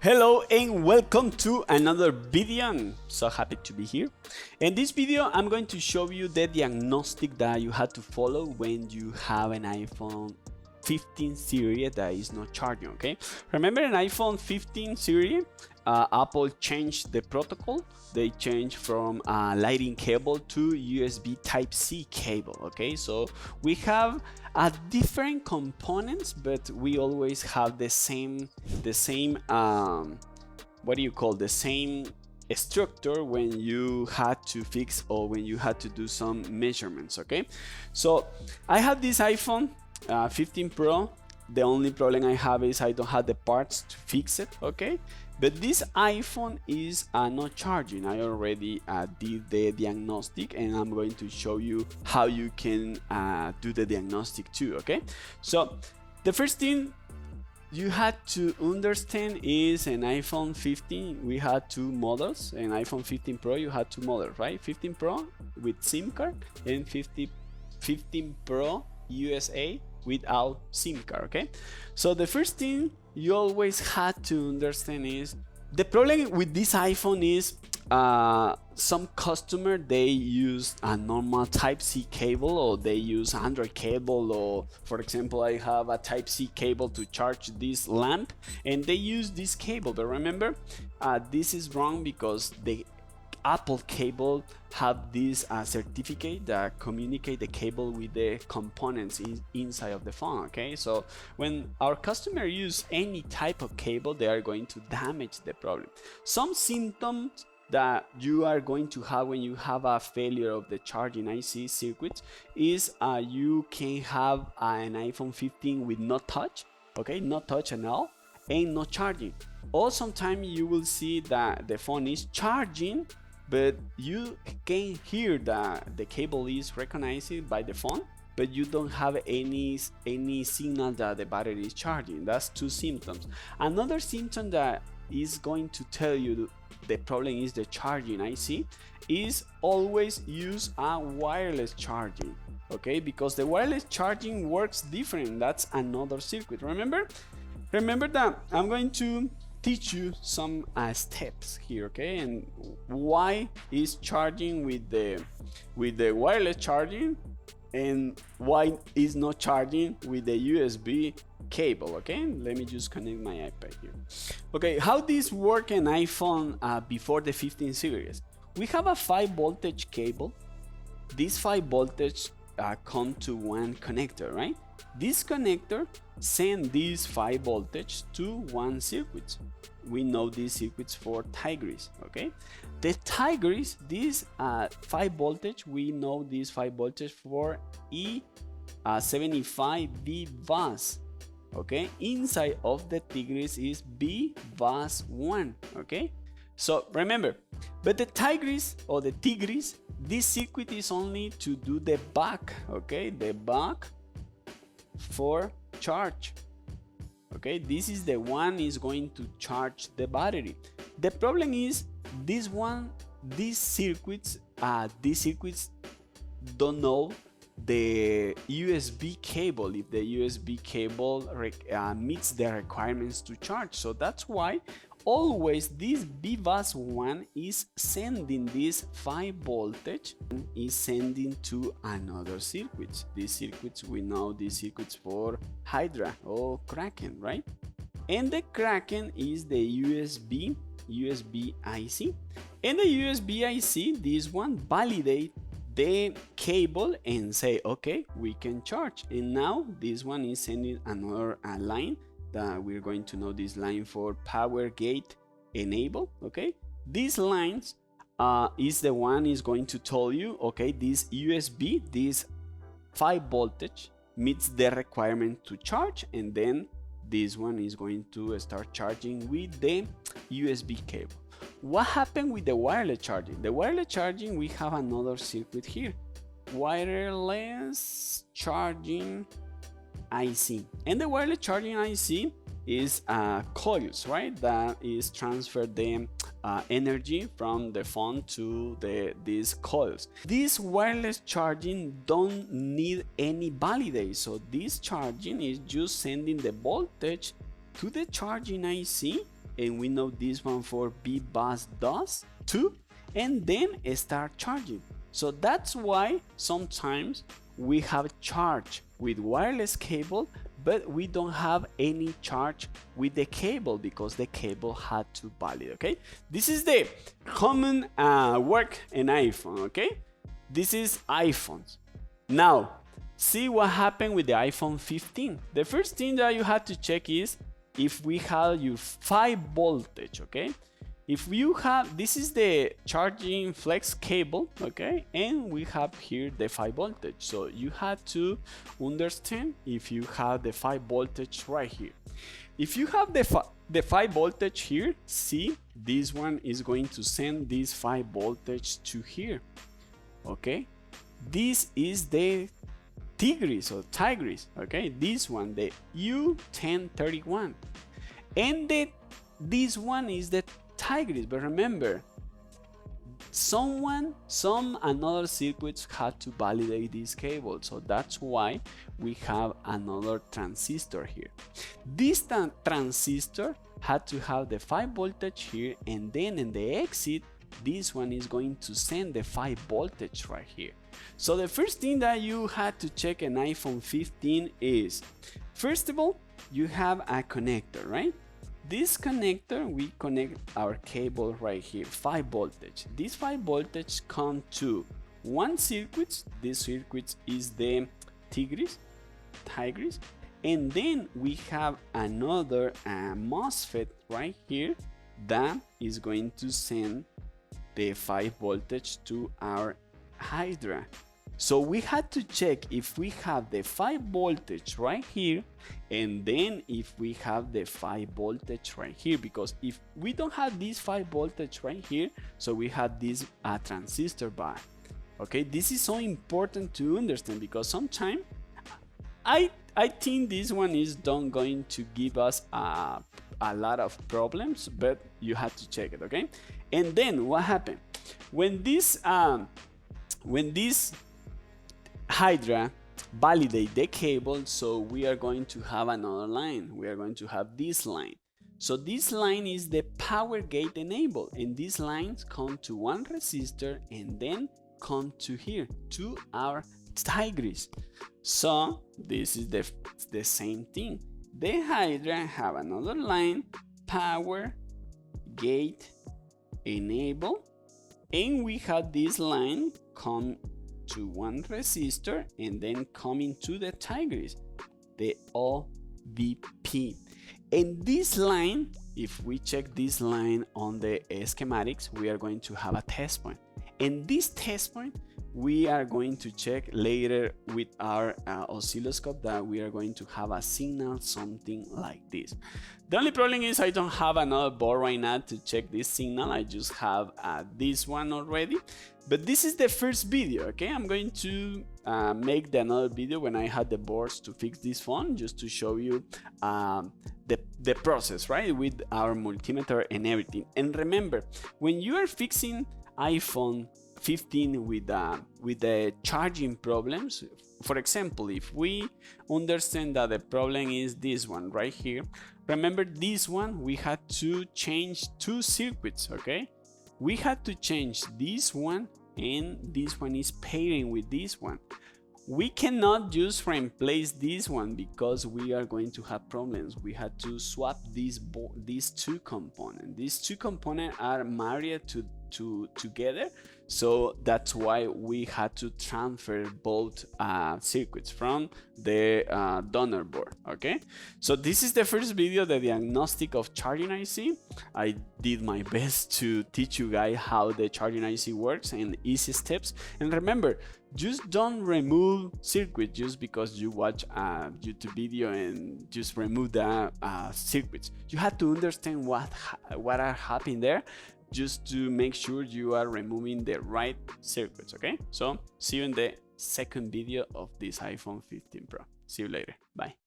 Hello and welcome to another video. I'm so happy to be here. In this video, I'm going to show you the diagnostic that you have to follow when you have an iPhone 15 series that is not charging, okay? Remember an iPhone 15 series, Apple changed the protocol. They changed from Lightning cable to USB Type-C cable, okay? So we have different components, but we always have the same what do you call, the same structure when you had to fix or when you had to do some measurements, okay? So I have this iPhone 15 Pro. The only problem I have is I don't have the parts to fix it, okay? But this iPhone is not charging. I already did the diagnostic, and I'm going to show you how you can do the diagnostic too, okay? So the first thing you had to understand is an iPhone 15, we had two models. An iPhone 15 Pro, you had two models, right? 15 Pro with SIM card and 15 Pro USA without SIM card, okay? So the first thing you always had to understand is the problem with this iPhone is some customer, they use a normal Type-C cable, or they use Android cable, or for example I have a Type-C cable to charge this lamp and they use this cable. But remember, this is wrong because the Apple cable have this certificate that communicate the cable with the components inside of the phone, okay? So when our customer use any type of cable, they are going to damage the problem. Some symptoms that you are going to have when you have a failure of the charging IC circuits is you can have an iPhone 15 with no touch, okay? No touch at all, and no charging. Or sometimes you will see that the phone is charging, but you can hear that the cable is recognized by the phone, but you don't have any signal that the battery is charging. That's two symptoms. Another symptom that is going to tell you the problem is the charging IC is always use a wireless charging, okay? Because the wireless charging works different. That's another circuit. Remember that I'm going to teach you some steps here, okay? And why is charging with the wireless charging and why is not charging with the USB cable, okay? Let me just connect my iPad here. Okay, how this work in iPhone before the 15 series? We have a 5 voltage cable. This 5 voltage come to one connector, right? This connector send this 5 voltage to one circuit. We know these circuits for Tigris, okay? The Tigris, this 5 voltage, we know this 5 voltage for E75B bus, okay? Inside of the Tigris is B bus 1, okay? So remember, but the Tigris or the Tigris, this circuit is only to do the back, okay? The back for charge, okay? This is the one is going to charge the battery. The problem is this one, these circuits don't know the USB cable, if the USB cable meets the requirements to charge. So that's why always this BBUS1 is sending this 5 voltage and is sending to another circuit. These circuits, we know these circuits for Hydra or Kraken, right? And the Kraken is the USB IC. And the USB IC, this one validate the cable and say, okay, we can charge. And now this one is sending another line that we're going to know this line for power gate enable, okay? These lines is the one is going to tell you, okay, this USB, this 5 voltage meets the requirement to charge, and then this one is going to start charging with the USB cable. What happened with the wireless charging? The wireless charging, we have another circuit here, wireless charging IC. And the wireless charging IC is coils, right? That is transfer the energy from the phone to these coils. This wireless charging don't need any validate, so this charging is just sending the voltage to the charging IC and we know this one for B bus does too, and then start charging. So that's why sometimes we have charge with wireless cable, but we don't have any charge with the cable because the cable had to valid. Okay, this is the common work in iPhone. Okay, this is iPhones. Now see what happened with the iPhone 15. The first thing that you have to check is if we have your 5 voltage. Okay, if you have, this is the charging flex cable, okay, and we have here the 5 voltage. So you have to understand if you have the 5 voltage right here. If you have the 5 voltage here, see, this one is going to send this 5 voltage to here. Okay, this is the Tigris or Tigris. Okay, this one, the U1031, and this one is the Tigris. But remember, some another circuits had to validate this cable, so that's why we have another transistor here. This transistor had to have the 5 voltage here, and then in the exit, this one is going to send the 5 voltage right here. So the first thing that you had to check an iPhone 15 is, first of all, you have a connector, right? This connector, we connect our cable right here, 5 voltage. This 5 voltage come to one circuit. This circuit is the Tigris, and then we have another MOSFET right here that is going to send the 5 voltage to our Hydra. So we had to check if we have the 5 voltage right here, and then if we have the 5 voltage right here, because if we don't have this 5 voltage right here, so we have this transistor bar. Okay, this is so important to understand, because sometimes I think this one is not going to give us a lot of problems, but you have to check it. Okay, and then what happened when this Hydra validate the cable? So we are going to have another line. We are going to have this line. So this line is the power gate enable, and these lines come to one resistor and then come to here to our Tigris. So this is the same thing. The Hydra have another line, power gate enable, and we have this line come to one resistor and then coming to the Tigris, the OVP. And this line, if we check this line on the schematics, we are going to have a test point, and this test point we are going to check later with our oscilloscope, that we are going to have a signal something like this. The only problem is I don't have another board right now to check this signal. I just have this one already, but this is the first video. Okay, I'm going to make another video when I had the boards to fix this phone, just to show you the process, right, with our multimeter and everything. And remember, when you are fixing iPhone 15 with the charging problems, for example, if we understand that the problem is this one right here, remember this one, we had to change 2 circuits. Okay, we had to change this one, and this one is pairing with this one. We cannot just replace this one because we are going to have problems. We had to swap these 2 components. These 2 components are married together, so that's why we had to transfer both circuits from the donor board. Okay, so this is the first video, the diagnostic of charging IC. I did my best to teach you guys how the charging IC works and easy steps. And remember, just don't remove circuit just because you watch a YouTube video and just remove the circuits. You have to understand what are happening there, just to make sure you are removing the right circuits. Okay, so see you in the second video of this iPhone 15 Pro. See you later. Bye.